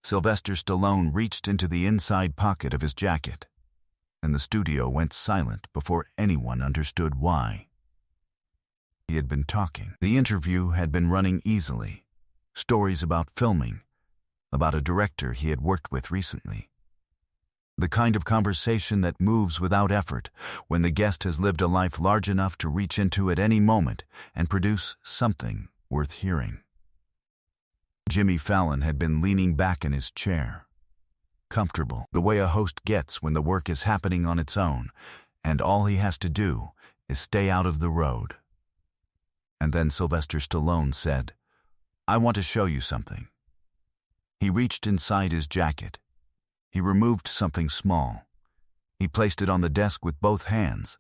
Sylvester Stallone reached into the inside pocket of his jacket, and the studio went silent before anyone understood why. He had been talking. The interview had been running easily. Stories about filming, about a director he had worked with recently. The kind of conversation that moves without effort when the guest has lived a life large enough to reach into at any moment and produce something worth hearing. Jimmy Fallon had been leaning back in his chair, comfortable, the way a host gets when the work is happening on its own, and all he has to do is stay out of the road. And then Sylvester Stallone said, "I want to show you something." He reached inside his jacket. He removed something small. He placed it on the desk with both hands,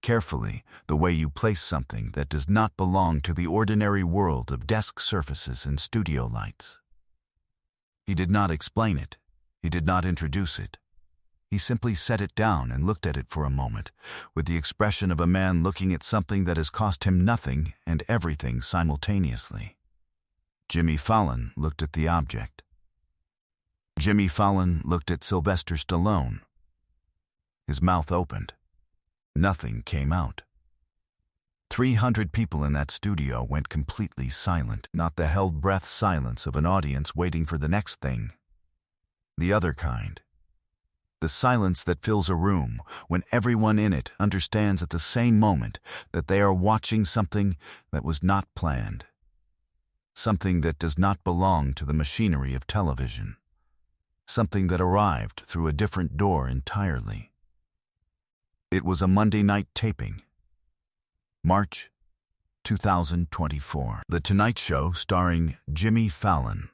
carefully, the way you place something that does not belong to the ordinary world of desk surfaces and studio lights. He did not explain it. He did not introduce it. He simply set it down and looked at it for a moment, with the expression of a man looking at something that has cost him nothing and everything simultaneously. Jimmy Fallon looked at the object. Jimmy Fallon looked at Sylvester Stallone. His mouth opened. Nothing came out. 300 people in that studio went completely silent, not the held breath silence of an audience waiting for the next thing. The other kind. The silence that fills a room when everyone in it understands at the same moment that they are watching something that was not planned. Something that does not belong to the machinery of television. Something that arrived through a different door entirely. It was a Monday night taping. March 2024. The Tonight Show starring Jimmy Fallon.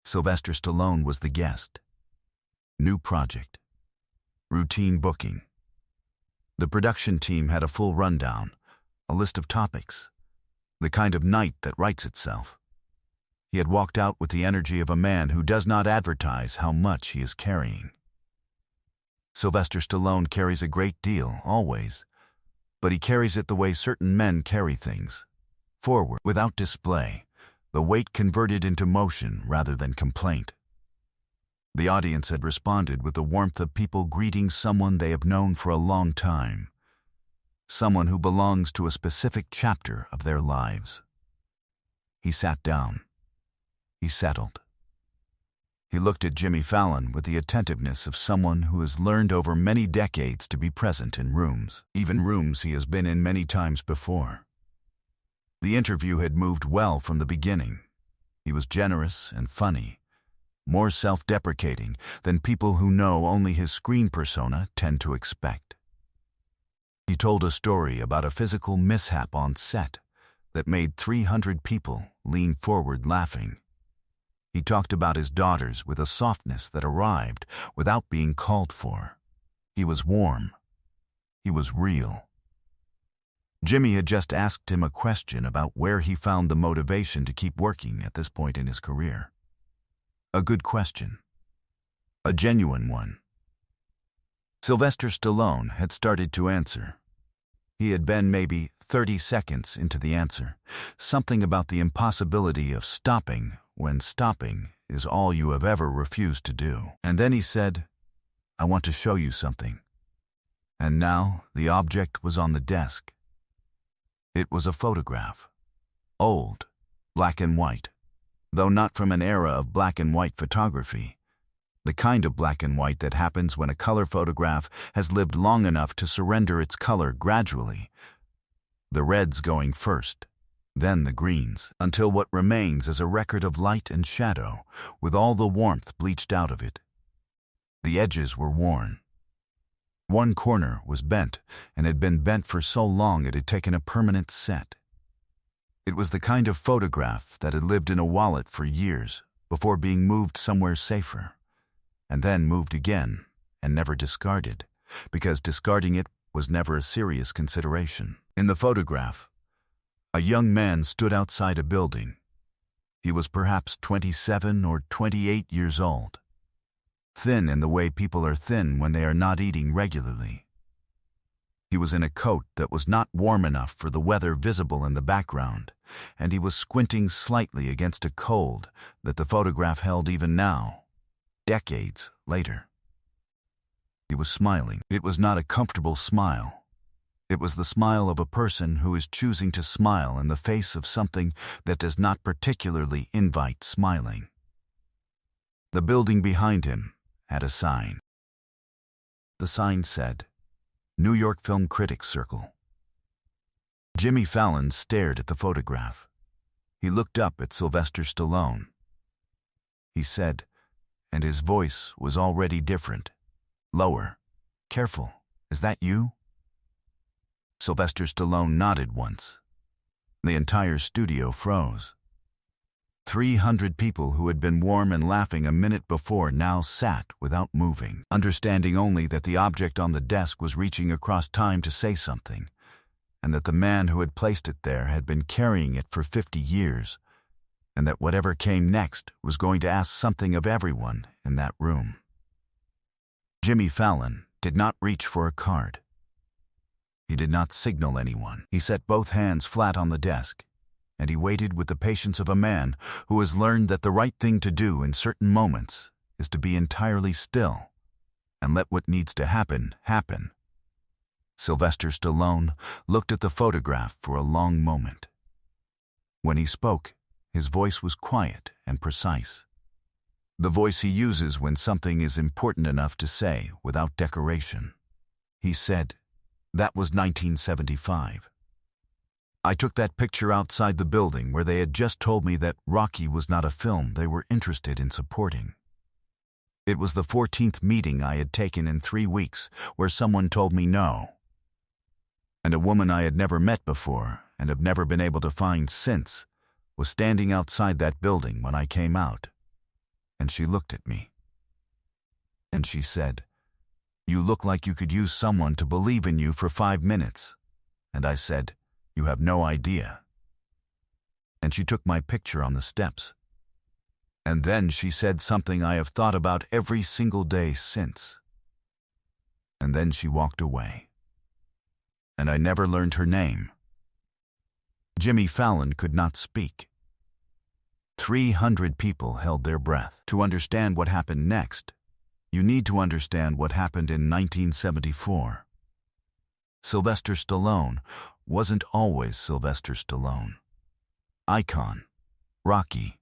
Sylvester Stallone was the guest. New project. Routine booking. The production team had a full rundown, a list of topics. The kind of night that writes itself. He had walked out with the energy of a man who does not advertise how much he is carrying. Sylvester Stallone carries a great deal, always, but he carries it the way certain men carry things, forward, without display, the weight converted into motion rather than complaint. The audience had responded with the warmth of people greeting someone they have known for a long time, someone who belongs to a specific chapter of their lives. He sat down. He settled. He looked at Jimmy Fallon with the attentiveness of someone who has learned over many decades to be present in rooms, even rooms he has been in many times before. The interview had moved well from the beginning. He was generous and funny, more self-deprecating than people who know only his screen persona tend to expect. He told a story about a physical mishap on set that made 300 people lean forward laughing. He talked about his daughters with a softness that arrived without being called for. He was warm. He was real. Jimmy had just asked him a question about where he found the motivation to keep working at this point in his career. A good question. A genuine one. Sylvester Stallone had started to answer. He had been maybe 30 seconds into the answer, something about the impossibility of stopping when stopping is all you have ever refused to do. And then he said, "I want to show you something." And now the object was on the desk. It was a photograph. Old, black and white, though not from an era of black and white photography. The kind of black and white that happens when a color photograph has lived long enough to surrender its color gradually, the reds going first, then the greens, until what remains is a record of light and shadow, with all the warmth bleached out of it. The edges were worn. One corner was bent, and had been bent for so long it had taken a permanent set. It was the kind of photograph that had lived in a wallet for years before being moved somewhere safer, and then moved again and never discarded, because discarding it was never a serious consideration. In the photograph, a young man stood outside a building. He was perhaps 27 or 28 years old, thin in the way people are thin when they are not eating regularly. He was in a coat that was not warm enough for the weather visible in the background, and he was squinting slightly against a cold that the photograph held even now, Decades later, he was smiling. It was not a comfortable smile. It was the smile of a person who is choosing to smile in the face of something that does not particularly invite smiling. The building behind him had a sign. The sign said, New York Film Critics Circle. Jimmy Fallon stared at the photograph. He looked up at Sylvester Stallone. He said, and his voice was already different, lower, "Careful, is that you?" Sylvester Stallone nodded once. The entire studio froze. 300 people who had been warm and laughing a minute before now sat without moving, understanding only that the object on the desk was reaching across time to say something, and that the man who had placed it there had been carrying it for 50 years, and that whatever came next was going to ask something of everyone in that room. Jimmy Fallon did not reach for a card. He did not signal anyone. He set both hands flat on the desk, and he waited with the patience of a man who has learned that the right thing to do in certain moments is to be entirely still and let what needs to happen, happen. Sylvester Stallone looked at the photograph for a long moment. When he spoke, his voice was quiet and precise. The voice he uses when something is important enough to say without decoration. He said, "That was 1975. I took that picture outside the building where they had just told me that Rocky was not a film they were interested in supporting. It was the 14th meeting I had taken in 3 weeks where someone told me no. And a woman I had never met before and have never been able to find since was standing outside that building when I came out. And she looked at me. And she said, 'You look like you could use someone to believe in you for 5 minutes.' And I said, 'You have no idea.' And she took my picture on the steps. And then she said something I have thought about every single day since. And then she walked away. And I never learned her name." Jimmy Fallon could not speak. 300 people held their breath. To understand what happened next, you need to understand what happened in 1974. Sylvester Stallone wasn't always Sylvester Stallone. Icon, Rocky,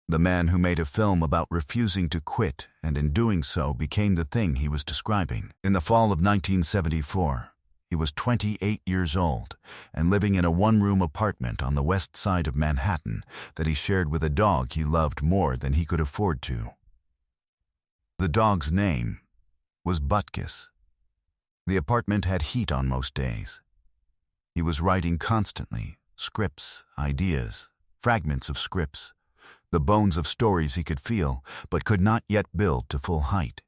the man who made a film about refusing to quit and in doing so became the thing he was describing. In the fall of 1974, he was 28 years old and living in a one-room apartment on the west side of Manhattan that he shared with a dog he loved more than he could afford to. The dog's name was Butkus. The apartment had heat on most days. He was writing constantly, scripts, ideas, fragments of scripts, the bones of stories he could feel but could not yet build to full height.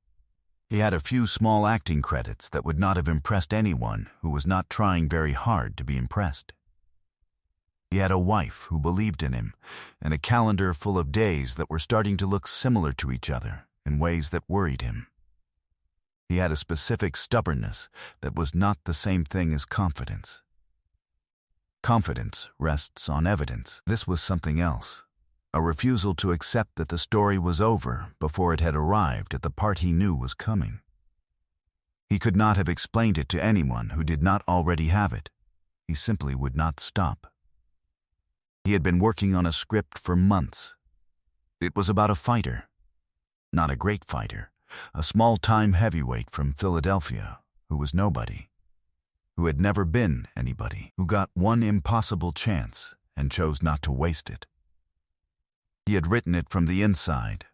He had a few small acting credits that would not have impressed anyone who was not trying very hard to be impressed. He had a wife who believed in him and a calendar full of days that were starting to look similar to each other in ways that worried him. He had a specific stubbornness that was not the same thing as confidence. Confidence rests on evidence. This was something else. A refusal to accept that the story was over before it had arrived at the part he knew was coming. He could not have explained it to anyone who did not already have it. He simply would not stop. He had been working on a script for months. It was about a fighter. Not a great fighter, a small-time heavyweight from Philadelphia who was nobody, who had never been anybody, who got one impossible chance and chose not to waste it. He had written it from the inside,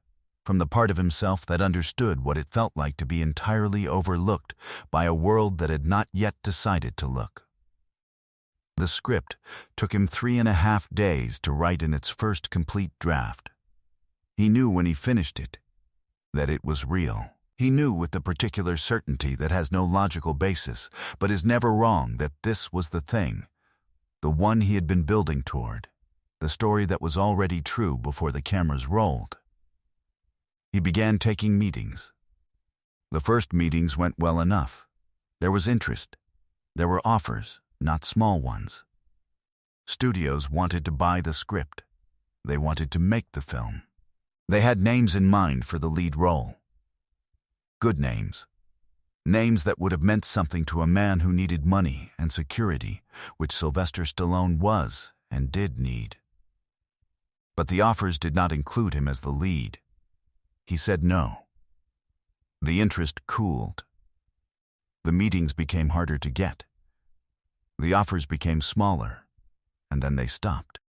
from the part of himself that understood what it felt like to be entirely overlooked by a world that had not yet decided to look. The script took him 3.5 days to write in its first complete draft. He knew when he finished it that it was real. He knew with the particular certainty that has no logical basis, but is never wrong, that this was the thing, the one he had been building toward. The story that was already true before the cameras rolled. He began taking meetings. The first meetings went well enough. There was interest. There were offers, not small ones. Studios wanted to buy the script. They wanted to make the film. They had names in mind for the lead role. Good names. Names that would have meant something to a man who needed money and security, which Sylvester Stallone was and did need. But the offers did not include him as the lead. He said no. The interest cooled. The meetings became harder to get. The offers became smaller, and then they stopped.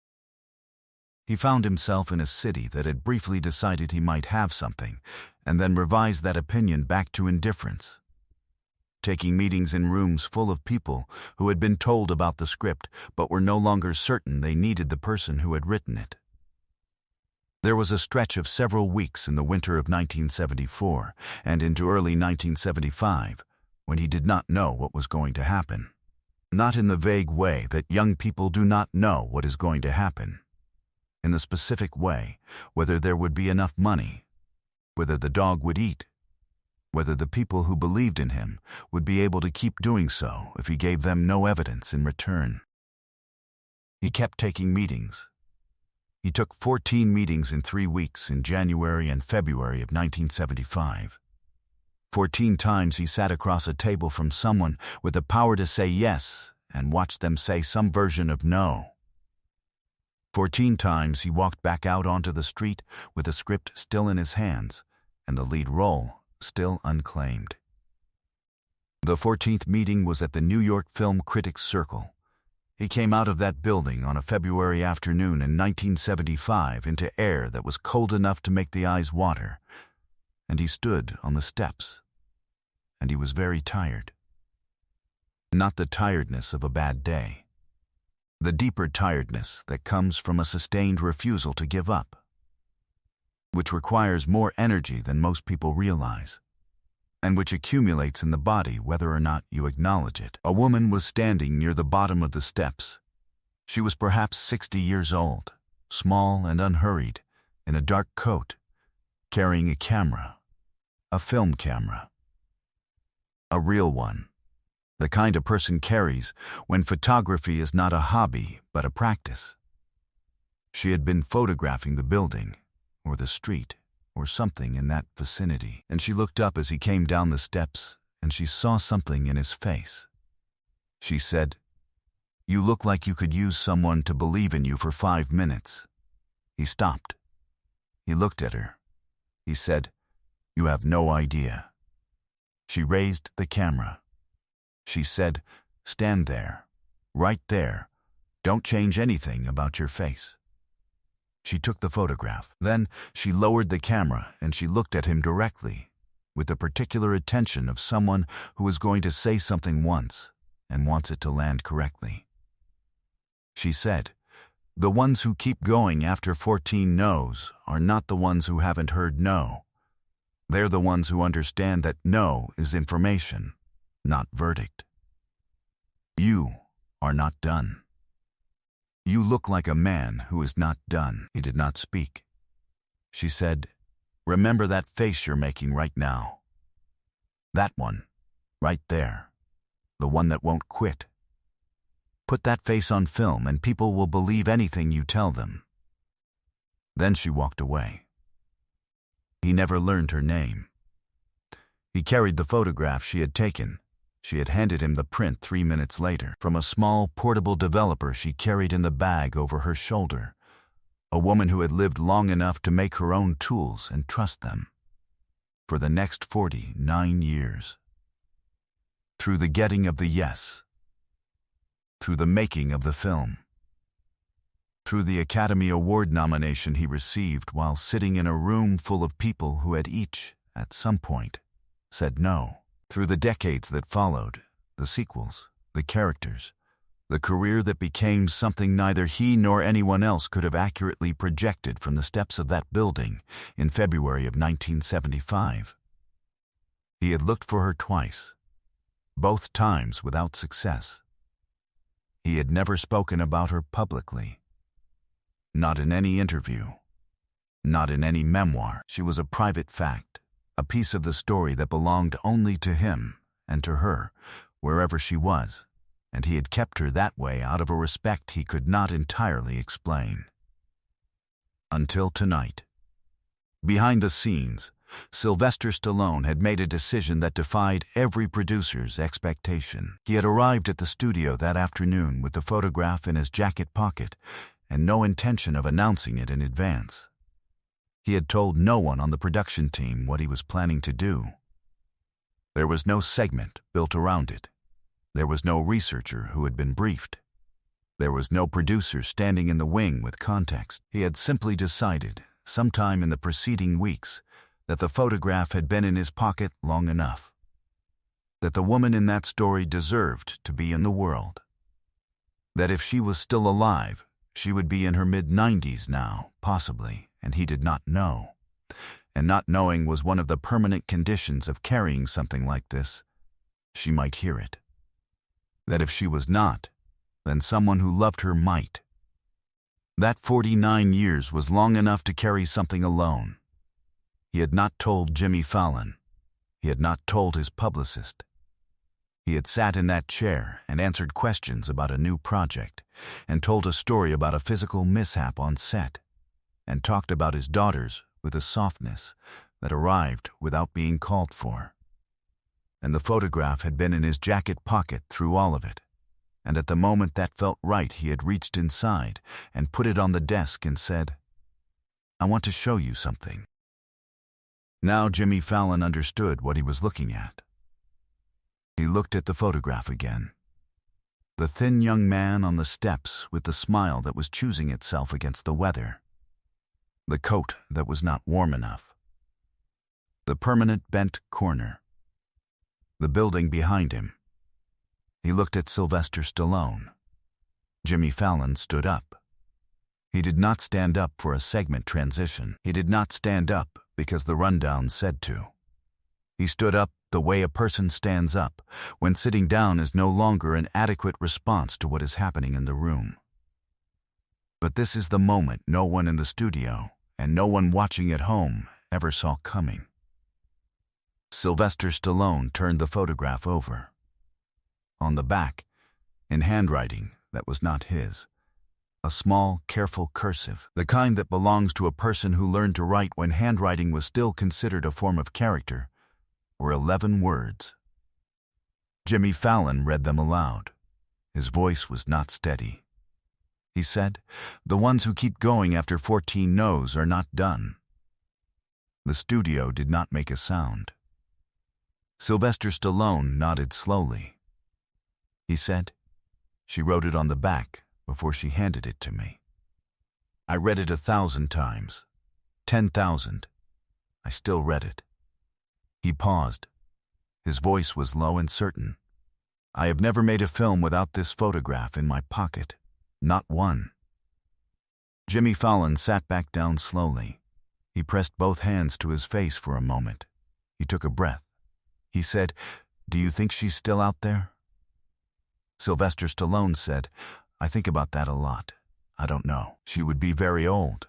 He found himself in a city that had briefly decided he might have something, and then revised that opinion back to indifference. Taking meetings in rooms full of people who had been told about the script but were no longer certain they needed the person who had written it. There was a stretch of several weeks in the winter of 1974 and into early 1975 when he did not know what was going to happen. Not in the vague way that young people do not know what is going to happen. In the specific way, whether there would be enough money, whether the dog would eat, whether the people who believed in him would be able to keep doing so if he gave them no evidence in return. He kept taking meetings. He took 14 meetings in 3 weeks in January and February of 1975. 14 times he sat across a table from someone with the power to say yes and watched them say some version of no. 14 times he walked back out onto the street with the script still in his hands and the lead role still unclaimed. The 14th meeting was at the New York Film Critics Circle. He came out of that building on a February afternoon in 1975 into air that was cold enough to make the eyes water, and he stood on the steps, and he was very tired. Not the tiredness of a bad day. The deeper tiredness that comes from a sustained refusal to give up, which requires more energy than most people realize, and which accumulates in the body whether or not you acknowledge it. A woman was standing near the bottom of the steps. She was perhaps 60 years old, small and unhurried, in a dark coat, carrying a camera, a film camera. A real one. The kind a person carries when photography is not a hobby but a practice. She had been photographing the building, or the street, or something in that vicinity, and she looked up as he came down the steps, and she saw something in his face. She said, "You look like you could use someone to believe in you for 5 minutes." He stopped. He looked at her. He said, "You have no idea." She raised the camera. She said, "Stand there, right there. Don't change anything about your face." She took the photograph. Then she lowered the camera and she looked at him directly, with the particular attention of someone who is going to say something once and wants it to land correctly. She said, "The ones who keep going after 14 no's are not the ones who haven't heard no. They're the ones who understand that no is information, not verdict. You are not done. You look like a man who is not done." He did not speak. She said, "Remember that face you're making right now. That one, right there, the one that won't quit. Put that face on film and people will believe anything you tell them." Then she walked away. He never learned her name. He carried the photograph she had taken. She had handed him the print 3 minutes later from a small portable developer she carried in the bag over her shoulder, a woman who had lived long enough to make her own tools and trust them. For the next 49 years. Through the getting of the yes. Through the making of the film. Through the Academy Award nomination he received while sitting in a room full of people who had each, at some point, said no. Through the decades that followed, the sequels, the characters, the career that became something neither he nor anyone else could have accurately projected from the steps of that building in February of 1975. He had looked for her twice, both times without success. He had never spoken about her publicly. Not in any interview. Not in any memoir. She was a private fact, a piece of the story that belonged only to him and to her, wherever she was, and he had kept her that way out of a respect he could not entirely explain. Until tonight. Behind the scenes, Sylvester Stallone had made a decision that defied every producer's expectation. He had arrived at the studio that afternoon with the photograph in his jacket pocket and no intention of announcing it in advance. He had told no one on the production team what he was planning to do. There was no segment built around it. There was no researcher who had been briefed. There was no producer standing in the wing with context. He had simply decided, sometime in the preceding weeks, that the photograph had been in his pocket long enough. That the woman in that story deserved to be in the world. That if she was still alive, she would be in her mid-90s now, possibly, and he did not know. And not knowing was one of the permanent conditions of carrying something like this. She might hear it. That if she was not, then someone who loved her might. That 49 years was long enough to carry something alone. He had not told Jimmy Fallon. He had not told his publicist. He had sat in that chair and answered questions about a new project, and told a story about a physical mishap on set, and talked about his daughters with a softness that arrived without being called for. And the photograph had been in his jacket pocket through all of it, and at the moment that felt right he had reached inside and put it on the desk and said, "I want to show you something." Now Jimmy Fallon understood what he was looking at. He looked at the photograph again. The thin young man on the steps with the smile that was choosing itself against the weather. The coat that was not warm enough. The permanent bent corner. The building behind him. He looked at Sylvester Stallone. Jimmy Fallon stood up. He did not stand up for a segment transition. He did not stand up because the rundown said to. He stood up the way a person stands up when sitting down is no longer an adequate response to what is happening in the room. But this is the moment no one in the studio and no one watching at home ever saw coming. Sylvester Stallone turned the photograph over. On the back, in handwriting that was not his, a small, careful cursive, the kind that belongs to a person who learned to write when handwriting was still considered a form of character, were 11 words. Jimmy Fallon read them aloud. His voice was not steady. He said, "The ones who keep going after 14 no's are not done." The studio did not make a sound. Sylvester Stallone nodded slowly. He said, "She wrote it on the back before she handed it to me. I read it 1,000 times, 10,000. I still read it." He paused. His voice was low and certain. "I have never made a film without this photograph in my pocket. Not one." Jimmy Fallon sat back down slowly. He pressed both hands to his face for a moment. He took a breath. He said, "Do you think she's still out there?" Sylvester Stallone said, "I think about that a lot. I don't know. She would be very old.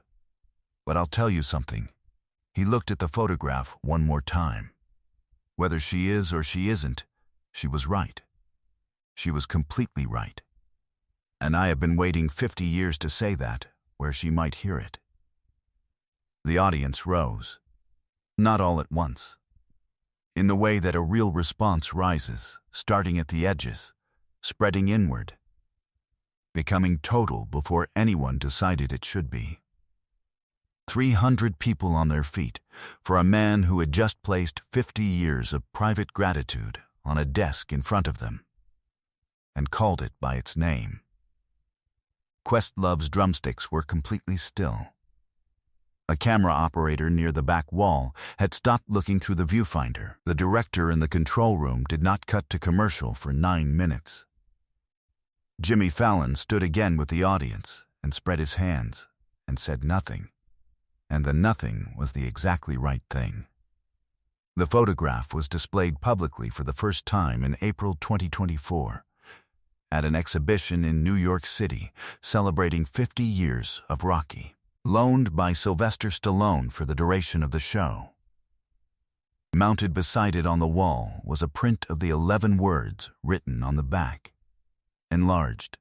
But I'll tell you something." He looked at the photograph one more time. Whether she is or she isn't, she was right. She was completely right. And I have been waiting 50 years to say that, where she might hear it. The audience rose. Not all at once. In the way that a real response rises, starting at the edges, spreading inward, becoming total before anyone decided it should be. 300 people on their feet for a man who had just placed 50 years of private gratitude on a desk in front of them and called it by its name. Questlove's drumsticks were completely still. A camera operator near the back wall had stopped looking through the viewfinder. The director in the control room did not cut to commercial for 9 minutes. Jimmy Fallon stood again with the audience and spread his hands and said nothing. And the nothing was the exactly right thing. The photograph was displayed publicly for the first time in April 2024 at an exhibition in New York City celebrating 50 years of Rocky, loaned by Sylvester Stallone for the duration of the show. Mounted beside it on the wall was a print of the 11 words written on the back, enlarged,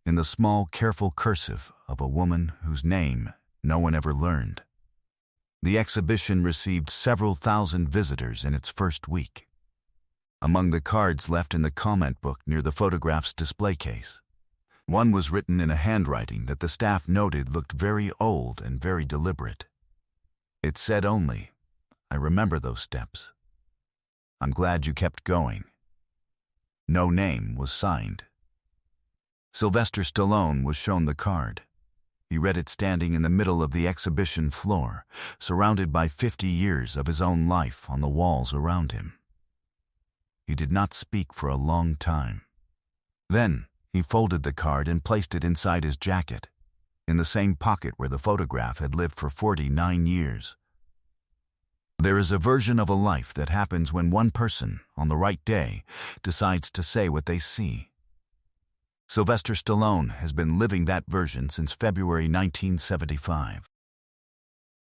in the small, careful cursive of a woman whose name no one ever learned. The exhibition received several thousand visitors in its first week. Among the cards left in the comment book near the photograph's display case, one was written in a handwriting that the staff noted looked very old and very deliberate. It said only, "I remember those steps. I'm glad you kept going." No name was signed. Sylvester Stallone was shown the card. He read it standing in the middle of the exhibition floor, surrounded by 50 years of his own life on the walls around him. He did not speak for a long time. Then, he folded the card and placed it inside his jacket, in the same pocket where the photograph had lived for 49 years. There is a version of a life that happens when one person, on the right day, decides to say what they see. Sylvester Stallone has been living that version since February 1975.